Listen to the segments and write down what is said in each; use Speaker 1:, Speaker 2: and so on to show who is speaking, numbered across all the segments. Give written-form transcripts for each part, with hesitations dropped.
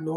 Speaker 1: 9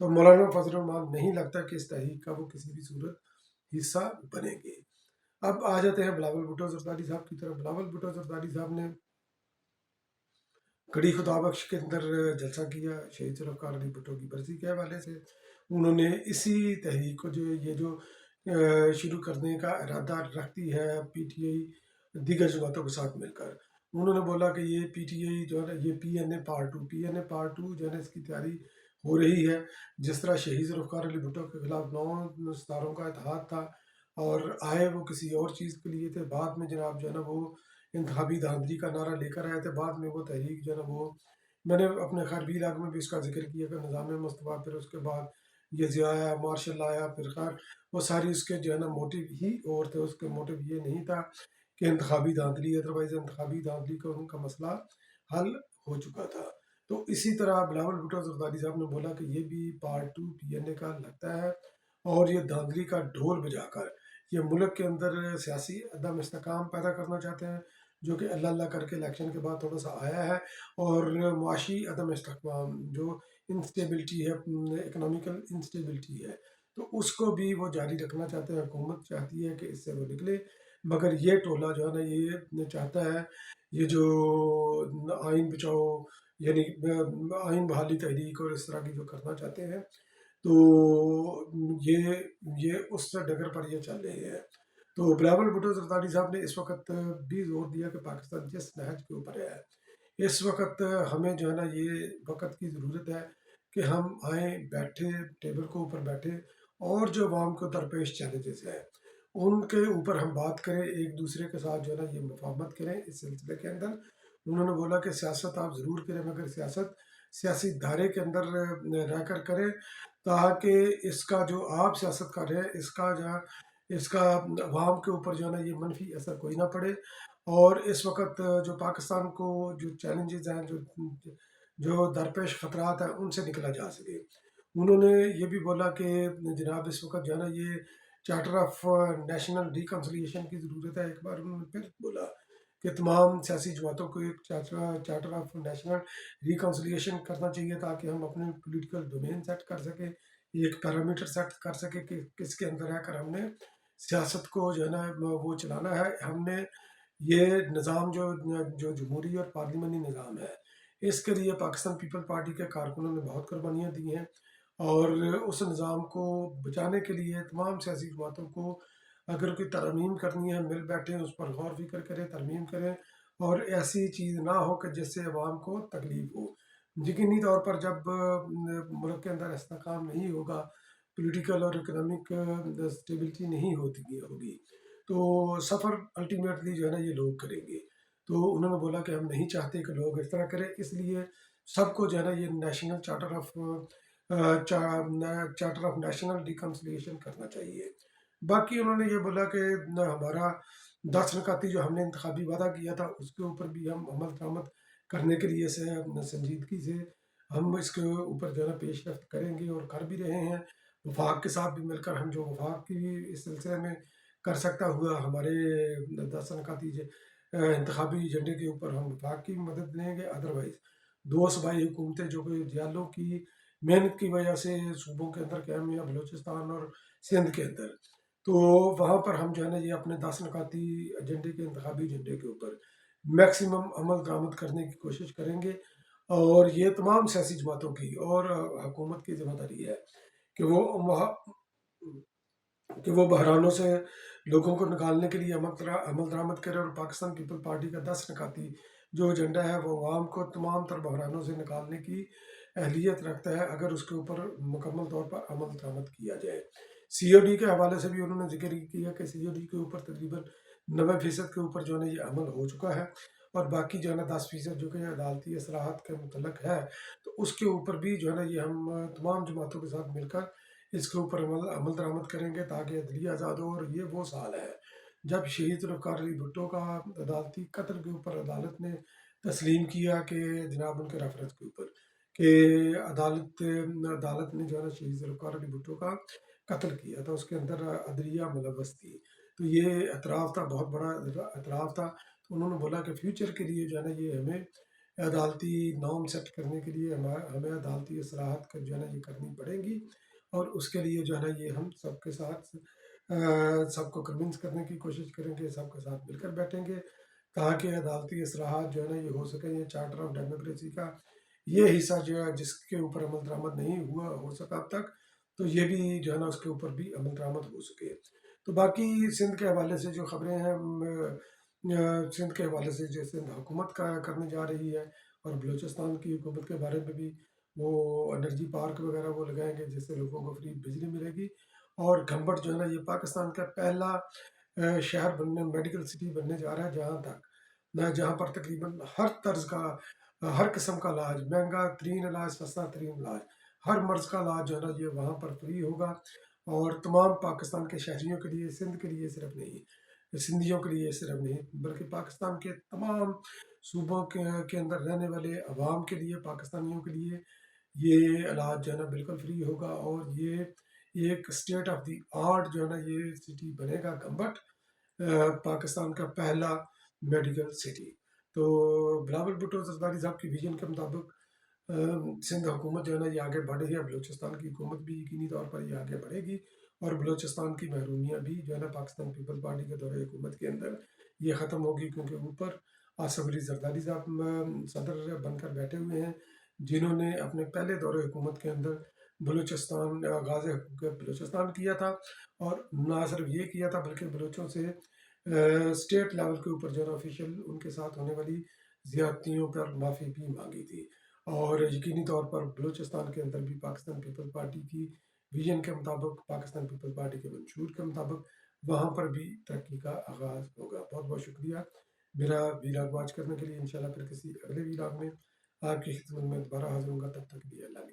Speaker 1: تو مولانا فضل الرحمان نہیں لگتا کہ اس تحریک کا وہ کسی بھی صورت حصہ بنیں گے۔ اب آ جاتے ہیں بلاول بھٹو زرداری صاحب کی طرف۔ بلاول بھٹو زرداری صاحب نے کڑی خدا بخش کے اندر جلسہ کیا شہید ذوالفقار علی بھٹو کی برسی کے حوالے سے۔ انہوں نے اسی تحریک کو جو شروع کرنے کا ارادہ رکھتی ہے پی ٹی آئی دیگر جماعتوں کے ساتھ مل کر، انہوں نے بولا کہ یہ پی ٹی آئی جو ہے نا یہ پی این اے پارٹ 2 جو ہے نا اس کی تیاری ہو رہی ہے۔ جس طرح شہید ذوالفقار علی بھٹو کے خلاف 9 ستاروں کا اتحاد تھا اور آئے وہ کسی اور چیز کے لیے تھے، بعد میں جناب جو ہے نا وہ انتخابی دھاندلی کا نعرہ لے کر آئے تھے، بعد میں وہ تحریک جو ہے نا وہ میں نے اپنے خیربی علاقے میں بھی اس کا ذکر کیا کہ نظام مصطفیٰ، پھر اس کے بعد یہ ضیاء آیا، مارشل آیا، پھر خیر وہ ساری اس کے جو ہے نا موٹیو ہی اور تھے۔ اس کے موٹیو یہ نہیں تھا کہ انتخابی دھاندلی، ادروائز انتخابی دھاندلی کا ان کا مسئلہ حل ہو چکا تھا۔ تو اسی طرح بلاول بھٹو زرداری صاحب نے بولا کہ یہ بھی پارٹ 2 پی این اے کا لگتا ہے اور یہ دھاندلی کا ڈھول بجا کر یہ ملک کے اندر سیاسی عدم استحکام پیدا کرنا چاہتے ہیں، جو کہ اللہ اللہ کر کے الیکشن کے بعد تھوڑا سا آیا ہے، اور معاشی عدم استحکام جو انسٹیبلٹی ہے، اکنامیکل انسٹیبلٹی ہے، تو اس کو بھی وہ جاری رکھنا چاہتے ہیں۔ حکومت چاہتی ہے کہ اس سے وہ نکلے، مگر یہ ٹولہ جو ہے نا یہ چاہتا ہے یہ جو آئین بچاؤ یعنی آئین بحالی تحریک اور اس طرح کی جو کرنا چاہتے ہیں، تو یہ اس سے ڈگر پر یہ چل رہے ہیں۔ تو بلاول بھٹو زرداری صاحب نے اس وقت بھی زور دیا کہ پاکستان جس نہج کے اوپر ہے اس وقت ہمیں جو ہے نا یہ وقت کی ضرورت ہے کہ ہم آئیں، بیٹھے ٹیبل کے اوپر بیٹھے اور جو عوام کو درپیش چیلنجز ہیں ان کے اوپر ہم بات کریں، ایک دوسرے کے ساتھ جو ہے نا یہ مفاہمت کریں اس سلسلے کے اندر۔ انہوں نے بولا کہ سیاست آپ ضرور کریں مگر سیاست سیاسی دھارے کے اندر رہ کر کریں، تاکہ اس کا جو آپ سیاست کر رہے ہیں اس کا عوام کے اوپر جو ہے نا یہ منفی اثر کوئی نہ پڑے، اور اس وقت جو پاکستان کو جو چیلنجز ہیں جو درپیش خطرات ہیں ان سے نکلا جا سکے۔ انہوں نے یہ بھی بولا کہ جناب اس وقت جو ہے نا یہ چارٹر آف نیشنل ریکنسلیشن کی ضرورت ہے۔ ایک بار انہوں نے پھر بولا کہ تمام سیاسی جماعتوں کو ایک چارٹر آف نیشنل ریکنسلیشن کرنا چاہیے تاکہ ہم اپنے پولیٹیکل ڈومین سیٹ کر سکیں، ایک پیرامیٹر سیٹ کر سکیں کہ کس کے اندر رہ کر ہم نے سیاست کو جو ہے نا وہ چلانا ہے۔ ہم نے یہ نظام جو جمہوری اور پارلیمانی نظام ہے اس کے لیے پاکستان پیپل پارٹی کے کارکنوں نے بہت قربانیاں دی ہیں، اور اس نظام کو بچانے کے لیے تمام سیاسی جماعتوں کو اگر کوئی ترمیم کرنی ہے مل بیٹھیں، اس پر غور فکر کریں، ترمیم کریں، اور ایسی چیز نہ ہو کہ جس سے عوام کو تکلیف ہو۔ یقینی طور پر جب ملک کے اندر استحکام نہیں ہوگا، پولیٹیکل اور اکنامک اسٹیبلٹی نہیں ہوگی تو سفر الٹیمیٹلی جو ہے نا یہ لوگ کریں گے۔ تو انہوں نے بولا کہ ہم نہیں چاہتے کہ لوگ اس طرح کریں، اس لیے سب کو جو ہے نا یہ national charter of national reconciliation کرنا چاہیے۔ باقی انہوں نے یہ بولا کہ ہمارا 10 نکاتی جو ہم نے انتخابی وعدہ کیا تھا اس کے اوپر بھی ہم عمل درآمد کرنے کے لیے سنجیدگی سے ہم اس کے اوپر جو ہے نا پیش رفت کریں گے اور کر بھی رہے ہیں۔ وفاق کے ساتھ بھی مل کر ہم جو وفاق کی اس سلسلے میں کر سکتا ہوا ہمارے 10 نکاتی انتخابی ایجنڈے کے اوپر ہم وفاق کی مدد لیں گے، ادروائز 2 صوبائی حکومتیں جو کہ جیالوں کی محنت کی وجہ سے صوبوں کے اندر قائم ہوئی، بلوچستان اور سندھ کے اندر، تو وہاں پر ہم جو ہے نا یہ اپنے 10 نکاتی ایجنڈے کے انتخابی ایجنڈے کے اوپر میکسیمم عمل درآمد کرنے کی کوشش کریں گے۔ اور یہ تمام سیاسی جماعتوں کی اور حکومت کی ذمہ داری ہے کہ وہ بحرانوں سے لوگوں کو نکالنے کے لیے عمل درآمد کرے، اور پاکستان پیپل پارٹی کا 10 نکاتی جو ایجنڈا ہے وہ عوام کو تمام تر بحرانوں سے نکالنے کی اہلیت رکھتا ہے اگر اس کے اوپر مکمل طور پر عمل درآمد کیا جائے۔ سی او ڈی کے حوالے سے بھی انہوں نے ذکر کیا کہ سی او ڈی کے اوپر تقریباً 90% کے اوپر جو ہے یہ عمل ہو چکا ہے، اور باقی جو ہے نا 10% جو کہ عدالتی اصلاحات کے متعلق ہے تو اس کے اوپر بھی جو ہے نا یہ ہم تمام جماعتوں کے ساتھ مل کر اس کے اوپر عمل درآمد کریں گے تاکہ عدلیہ آزاد ہو۔ اور یہ وہ سال ہے جب شہید ذوالفقار علی بھٹو کا عدالتی قتل کے اوپر عدالت نے تسلیم کیا کہ جناب ان کے ریفرنس کے اوپر کہ عدالت نے جو ہے نا شہید ذوالفقار علی بھٹو کا قتل کیا تھا، اس کے اندر عدلیہ ملوث تھی، تو یہ اعتراف تھا، بہت بڑا اعتراف تھا۔ تو انہوں نے بولا کہ فیوچر کے لیے جو ہے نا یہ ہمیں عدالتی نام سیٹ کرنے کے لیے ہمیں عدالتی اصلاحات جو ہے نا یہ کرنی پڑیں گی، اور اس کے لیے جو ہے نا یہ ہم سب کے ساتھ سب کو کنونس کرنے کی کوشش کریں گے، سب کے ساتھ مل کر بیٹھیں گے تاکہ عدالتی اصلاحات جو ہے نا یہ ہو سکیں۔ یہ چارٹر آف ڈیموکریسی کا یہ حصہ جو ہے جس کے اوپر عمل درآمد نہیں ہو سکا اب تک، تو یہ بھی جو ہے نا اس کے اوپر بھی عمل درآمد ہو سکے۔ تو باقی سندھ کے حوالے سے جو خبریں ہیں، سندھ کے حوالے سے جو سندھ حکومت کا کرنے جا رہی ہے، اور بلوچستان کی حکومت کے بارے میں بھی وہ انرجی پارک وغیرہ وہ لگائیں گے جس سے لوگوں کو فری بجلی ملے گی، اور گھمبٹ جو ہے نا یہ پاکستان کا پہلا شہر بننے، میڈیکل سٹی بننے جا رہا ہے، جہاں پر تقریباً ہر طرز کا، ہر قسم کا علاج، مہنگا ترین علاج، سستا ترین علاج، ہر مرض کا علاج جو ہے نا یہ وہاں پر فری ہوگا، اور تمام پاکستان کے شہریوں کے لیے، سندھ کے لیے صرف نہیں، سندھیوں کے لیے صرف نہیں، بلکہ پاکستان کے تمام صوبوں کے اندر رہنے والے عوام کے لیے، پاکستانیوں کے لیے یہ علاج جو ہے نا بالکل فری ہوگا، اور یہ ایک اسٹیٹ آف دی آرٹ جو ہے نا یہ سٹی بنے گا گھمبٹ، پاکستان کا پہلا میڈیکل سٹی۔ تو بلاول بھٹو زرداری صاحب کی ویژن کے مطابق سندھ حکومت جو ہے نا یہ آگے بڑھ رہی ہے، بلوچستان کی حکومت بھی یقینی طور پر یہ آگے بڑھے گی، اور بلوچستان کی محرومیاں بھی جو ہے نا پاکستان پیپل پارٹی کے دور حکومت کے اندر یہ ختم ہوگی، کیونکہ اوپر آصف علی زرداری صاحب صدر بن کر بیٹھے ہوئے ہیں، جنہوں نے اپنے پہلے دور حکومت کے اندر بلوچستان آغاز بلوچستان کیا تھا، اور نہ صرف یہ کیا تھا بلکہ بلوچوں سے اسٹیٹ لیول کے اوپر جو ہے نا آفیشیل ان کے ساتھ ہونے والی زیادتیوں پر معافی بھی مانگی تھی، اور یقینی طور پر بلوچستان کے اندر بھی پاکستان پیپل پارٹی کی ویژن کے مطابق، پاکستان پیپل پارٹی کے منشور کے مطابق وہاں پر بھی ترقی کا آغاز ہوگا۔ بہت بہت شکریہ میرا ویلاگ واچ کرنے کے لیے۔ انشاءاللہ پھر کسی اگلے ویلاگ میں آپ کی خدمت میں دوبارہ حاضر ہوں گا، تب تک کے لیے اللہ